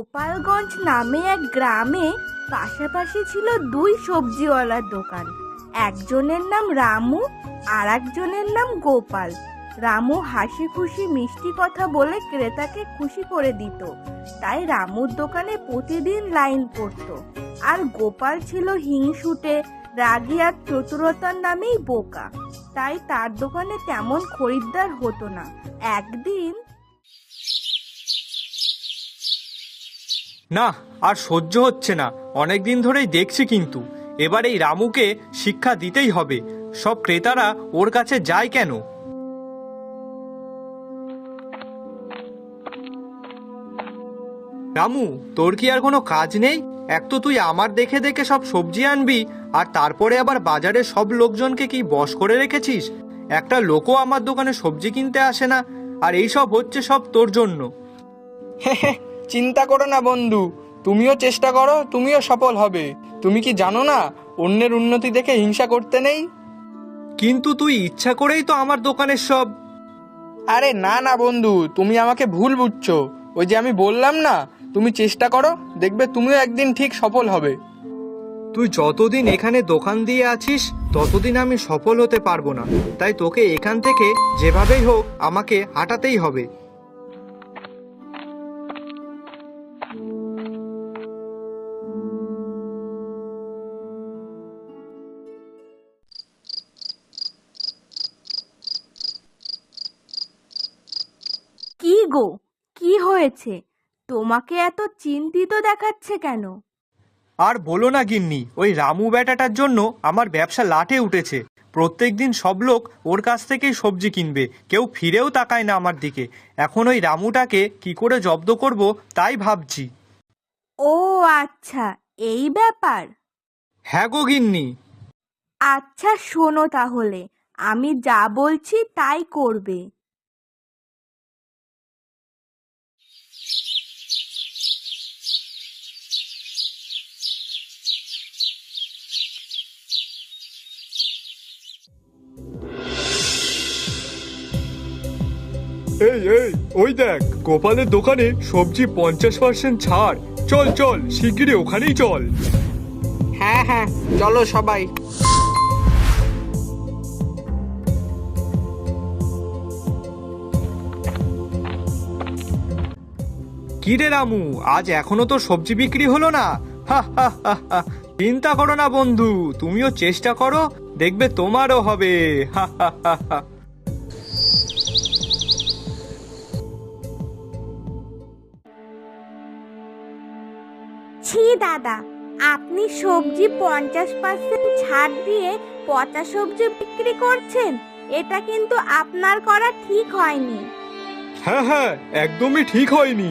গোপালগঞ্জ নামে এক গ্রামে পাশাপাশি ছিল দুই সবজিওয়ালার দোকান। একজনের নাম রামু আর একজনের নাম গোপাল। রামু হাসি খুশি মিষ্টি কথা বলে ক্রেতাকে খুশি করে দিত, তাই রামুর দোকানে প্রতিদিন লাইন পড়তো। আর গোপাল ছিল হিংসুটে, রাগী আর চতুরতার নামেই বোকা, তাই তার দোকানে তেমন খরিদ্দার হতো না। একদিন না, আর সহ্য হচ্ছে না। অনেক দিন ধরেই দেখছি, কিন্তু এবার এই রামুকে শিক্ষা দিতেই হবে। সব ক্রেতারা ওর কাছে যায় কেন? রামু, তোর কি আর কোনো কাজ নেই? এক তো তুই আমার দেখে দেখে সব সবজি আনবি, আর তারপরে আবার বাজারে সব লোকজনকে কি বশ করে রেখেছিস। একটা লোকও আমার দোকানে সবজি কিনতে আসে না, আর এই সব হচ্ছে সব তোর জন্য। চিন্তা করো না বন্ধু, তুমিও চেষ্টা করো, তুমিও সফল হবে। তুমি কি জানো না, অন্যের উন্নতি দেখে হিংসা করতে নেই। কিন্তু তুই ইচ্ছা করেই তো আমার দোকানের সব। আরে না না বন্ধু, তুমি আমাকে ভুল বুঝছো। ওই যে আমি বললাম না, তুমি চেষ্টা করো, দেখবে তুমিও একদিন ঠিক সফল হবে। তুই যতদিন এখানে দোকান দিয়ে আছিস ততদিন আমি সফল হতে পারবো না, তাই তোকে এখান থেকে যেভাবেই হোক আমাকে হাঁটাতেই হবে। কি গো, কি হয়েছে? তোমাকে এত চিন্তিত দেখাচ্ছে কেন? আর বলো না গিন্নি, ওই রামু বেটাটার জন্য আমার ব্যবসা লাটে উঠেছে। প্রত্যেকদিন সব লোক ওর কাছ থেকেই সবজি কিনবে, কেউ ফিরেও তাকায় না আমার দিকে। এখন ওই রামুটাকে কি করে জব্দ করব তাই ভাবছি। ও আচ্ছা, এই ব্যাপার। হ্যাঁ গো গিন্নি। আচ্ছা শোনো তাহলে, আমি যা বলছি তাই করবে। এই এই, ওই দেখ, গোপালের দোকানে সবজি 50% ছাড়। চল চল, শিগগিরই ওখানেই চল। হ্যাঁ হ্যাঁ, চলো সবাই। কি রে রামু, আজ এখনো তো সবজি বিক্রি হলো না? হা হা হা হা। চিন্তা করো না বন্ধু, তুমিও চেষ্টা করো, দেখবে তোমারও হবে। হা হা হা হা। ছি দাদা, আপনি সবজি 50% ছাড় দিয়ে পচা সবজি বিক্রি করছেন? এটা কিন্তু আপনার করা ঠিক হয়নি। হ্যাঁ হ্যাঁ, একদমই ঠিক হয়নি।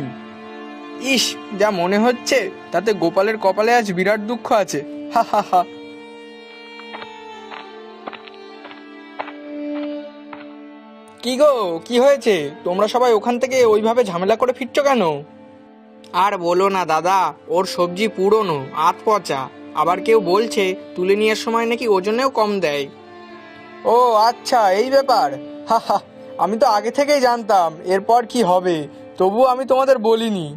ইস, যা মনে হচ্ছে তাতে গোপালের কপালে আজ বিরাট দুঃখ আছে। হা হা হা। কি গো, কি হয়েছে? তোমরা সবাই ওখান থেকে ওইভাবে ঝামেলা করে ফিরছো কেন? আর বলো না দাদা, ওর সবজি পুরনো, আধ পচা। আবার কেউ বলছে তুলে নেওয়ার সময় নাকি ওজনেও কম দেয়। ও আচ্ছা, এই ব্যাপার। হা হা, আমি তো আগে থেকেই জানতাম এরপর কি হবে, তবুও আমি তোমাদের বলিনি।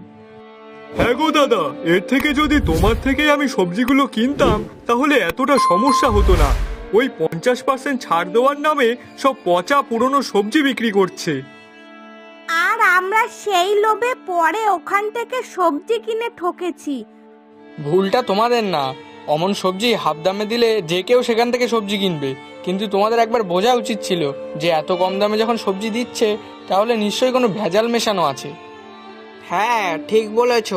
হ্যাঁ গো দাদা, এর থেকে যদি তোমার থেকেই আমি সবজিগুলো কিনতাম তাহলে এতটা সমস্যা হতো না। ওই 50% ছাড় দেওয়ার নামে সব পচা পুরনো সবজি বিক্রি করছে। আর আমরা সেই লোভে পরে ওখান থেকে সবজি কিনে ঠকেছি। ভুলটা তোমাদের না, অমন সবজি হাফ দামে দিলে যে কেউ সেখান থেকে সবজি কিনবে। কিন্তু তোমাদের একবার বোঝা উচিত ছিল যে এত কম দামে যখন সবজি দিচ্ছে তাহলে নিশ্চয়ই কোনো ভেজাল মেশানো আছে। হ্যাঁ ঠিক বলেছ,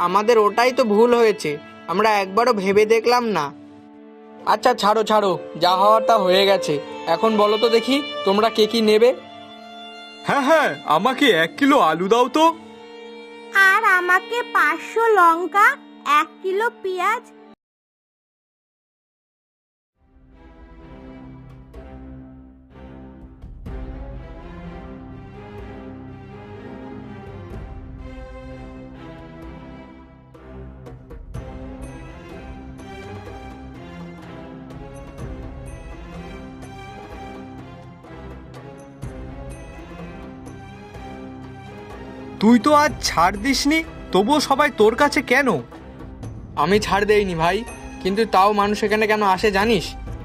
আমাদের ওটাই তো ভুল হয়েছে, আমরা একবারও ভেবে দেখলাম না। আচ্ছা ছাড়ো ছাড়ো, যা হওয়ার তা হয়ে গেছে। এখন বলো তো দেখি, তোমরা কে কি নেবে? হ্যাঁ হ্যাঁ, আমাকে 1 কিলো আলু দাও তো। আর আমাকে 500 লঙ্কা, 1 কিলো পেঁয়াজ। তুই তো আজ ছাড় দিসনি, তবুও সবাই তোর কাছে কেন? আমি ছাড় দেইনি ভাই, কিন্তু তাও মানুষ এখানে কেন আসে জানিস?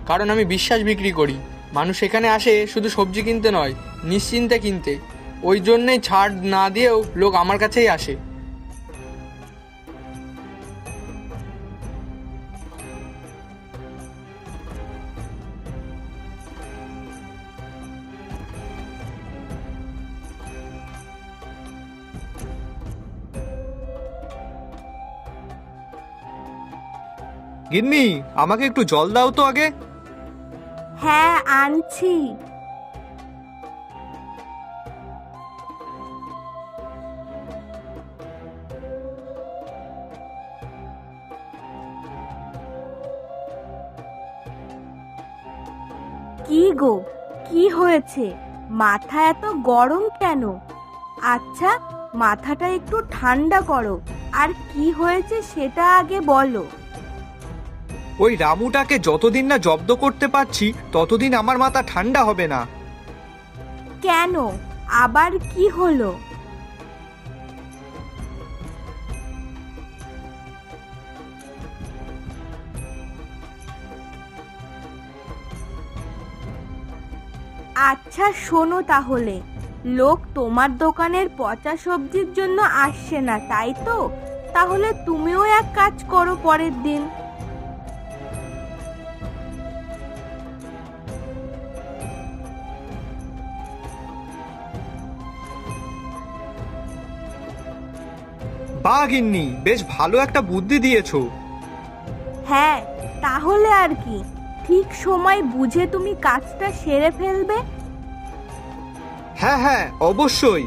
কারণ আমি বিশ্বাস বিক্রি করি। মানুষ এখানে আসে শুধু সবজি কিনতে নয়, নিশ্চিন্তে কিনতে। ওই জন্যেই ছাড় না দিয়েও লোক আমার কাছেই আসে। গিন্নি, আমাকে একটু জল দাও তো আগে। হ্যাঁ, আনছি। কি গো, কি হয়েছে? মাথা এত গরম কেন? আচ্ছা, মাথাটা একটু ঠান্ডা করো। আর কি হয়েছে সেটা আগে বলো। ওই রামুটাকে যতদিন না জব্দ করতে পারছি ততদিন আমার মাথা ঠান্ডা হবে না। কেন, আবার কি হলো? আচ্ছা শোনো তাহলে, লোক তোমার দোকানের পচা সবজির জন্য আসছে না, তাই তো? তাহলে তুমিও এক কাজ করো পরের দিন। বাহ গিন্নি, বেশ ভালো একটা বুদ্ধি দিয়েছো। হ্যাঁ, তাহলে আর কি, ঠিক সময় বুঝে তুমি কাজটা সেরে ফেলবে। হ্যাঁ হ্যাঁ, অবশ্যই।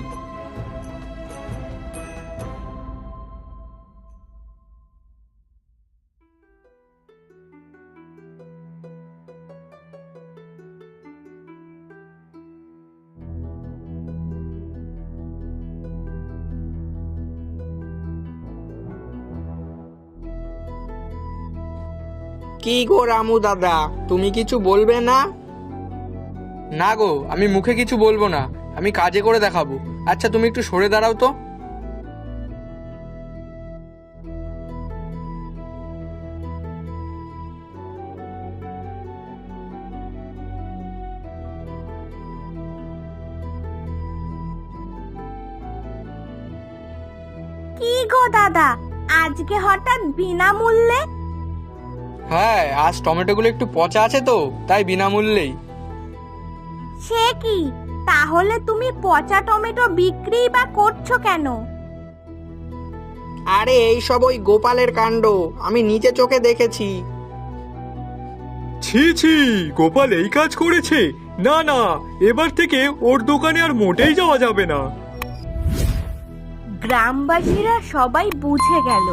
কি গো রামু দাদা, তুমি কিছু বলবে না? না গো, আমি মুখে কিছু বলবো না, আমি কাজে করে দেখাবো। আচ্ছা তুমি একটু সরে দাঁড়াও তো। কি গো দাদা, আজকে হঠাৎ বিনামূল্যে? হ্যাঁ, আজ টমেটোগুলো একটু পচা আছে তো, তাই বিনামূল্যেই। সে কি, তাহলে তুমি পচা টমেটো বিক্রি বা করছো কেন? আরে এই সব ওই গোপালের কাণ্ড, আমি নিজে চোখে দেখেছি। ছি ছি, গোপাল এই কাজ করেছে? না না, এবার থেকে ওর দোকানে আর মোটেই যাওয়া যাবে না। গ্রামবাসীরা সবাই বুঝে গেল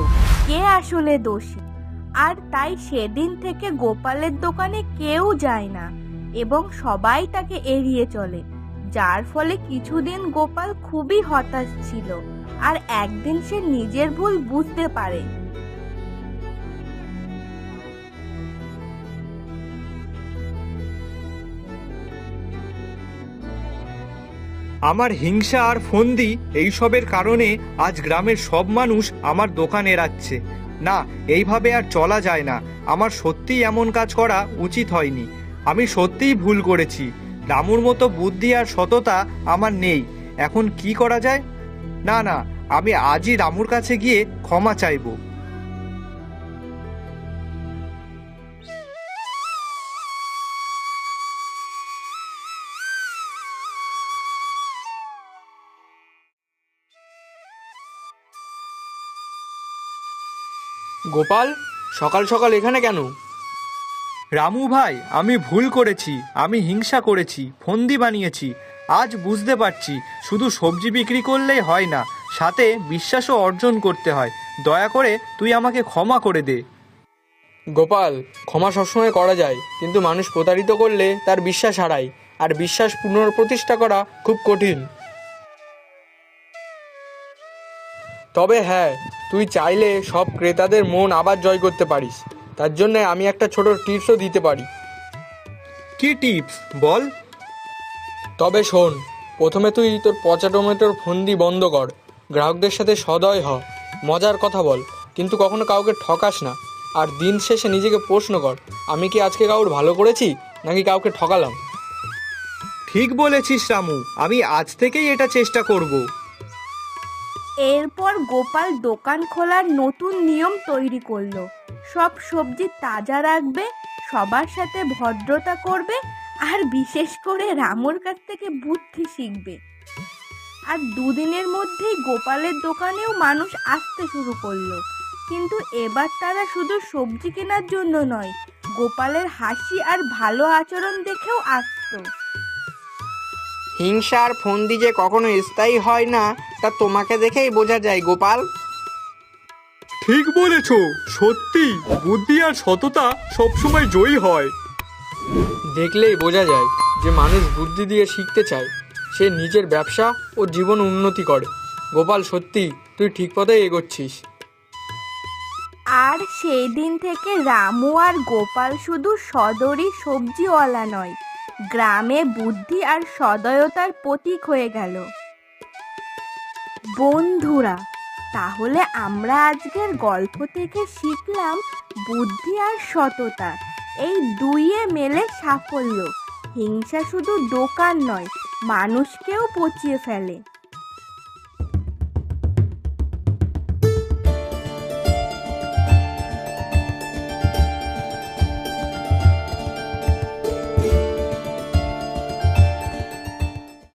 কে আসলে দোষী, আর তাই সেদিন থেকে গোপালের দোকানে কেউ যায় না এবং সবাই তাকে এড়িয়ে চলে। যার ফলে কিছুদিন গোপাল খুবই হতাশ ছিল, আর একদিন সে নিজের ভুল বুঝতে পারে। আমার হিংসা আর ফন্দি এইসবের কারণে আজ গ্রামের সব মানুষ আমার দোকান এড়াচ্ছে। না, এইভাবে আর চলা যায় না। আমার সত্যিই এমন কাজ করা উচিত হয়নি। আমি সত্যিই ভুল করেছি। রামুর মতো বুদ্ধি আর সততা আমার নেই। এখন কি করা যায়? না না, আমি আজই রামুর কাছে গিয়ে ক্ষমা চাইবো। গোপাল, সকাল সকাল এখানে কেন? রামু ভাই, আমি ভুল করেছি। আমি হিংসা করেছি, ফন্দি বানিয়েছি। আজ বুঝতে পারছি শুধু সবজি বিক্রি করলেই হয় না, সাথে বিশ্বাসও অর্জন করতে হয়। দয়া করে তুই আমাকে ক্ষমা করে দে। গোপাল, ক্ষমা সবসময় করা যায়, কিন্তু মানুষ প্রতারিত করলে তার বিশ্বাস হারায়, আর বিশ্বাস পুনঃপ্রতিষ্ঠা করা খুব কঠিন। তবে হ্যাঁ, তুই চাইলে সব ক্রেতাদের মন আবার জয় করতে পারিস। তার জন্য আমি একটা ছোট টিপসও দিতে পারি। কি টিপস বল? তবে শোন, প্রথমে তুই তোর পচা টমেটোর ফন্দি বন্ধ কর, গ্রাহকদের সাথে সদয় হ, মজার কথা বল, কিন্তু কখনো কাউকে ঠকাস না। আর দিন শেষে নিজেকে প্রশ্ন কর, আমি কি আজকে কাউর ভালো করেছি নাকি কাউকে ঠকালাম? ঠিক বলেছিস রামু, আমি আজ থেকেই এটা চেষ্টা করব। এরপর গোপাল দোকান খোলার নতুন নিয়ম তৈরি করলো। সব সবজি তাজা রাখবে, সবার সাথে ভদ্রতা করবে, আর বিশেষ করে রামুর কাছ থেকে বুদ্ধি শিখবে। আর দুদিনের মধ্যেই গোপালের দোকানেও মানুষ আসতে শুরু করলো। কিন্তু এবার তারা শুধু সবজি কেনার জন্য নয়, গোপালের হাসি আর ভালো আচরণ দেখেও আসতো। হিংসা আর ফন্দি যে কখনো স্থায়ী হয় না, তা তোমাকে দেখেই বোঝা যায় গোপাল। ঠিক বলেছ, সত্যি বুদ্ধি আর সততা সবসময় জয়ী হয়। দেখলেই বোঝা যায় যে মানুষ বুদ্ধি দিয়ে শিখতে চায়, সে নিজের ব্যবসা ও জীবন উন্নতি করে। গোপাল, সত্যি তুই ঠিক পথেই এগোচ্ছিস। আর সেই দিন থেকে রামু আর গোপাল শুধু সদরি সবজিওয়ালা নয়, গ্রামে বুদ্ধি আর সদয়তার প্রতীক হয়ে গেল। বন্ধুরা, তাহলে আমরা আজকের গল্প থেকে শিখলাম বুদ্ধি আর সততা এই দুইয়ে মেলে সাফল্য। হিংসা শুধু দোকান নয়, মানুষকেও পচিয়ে ফেলে।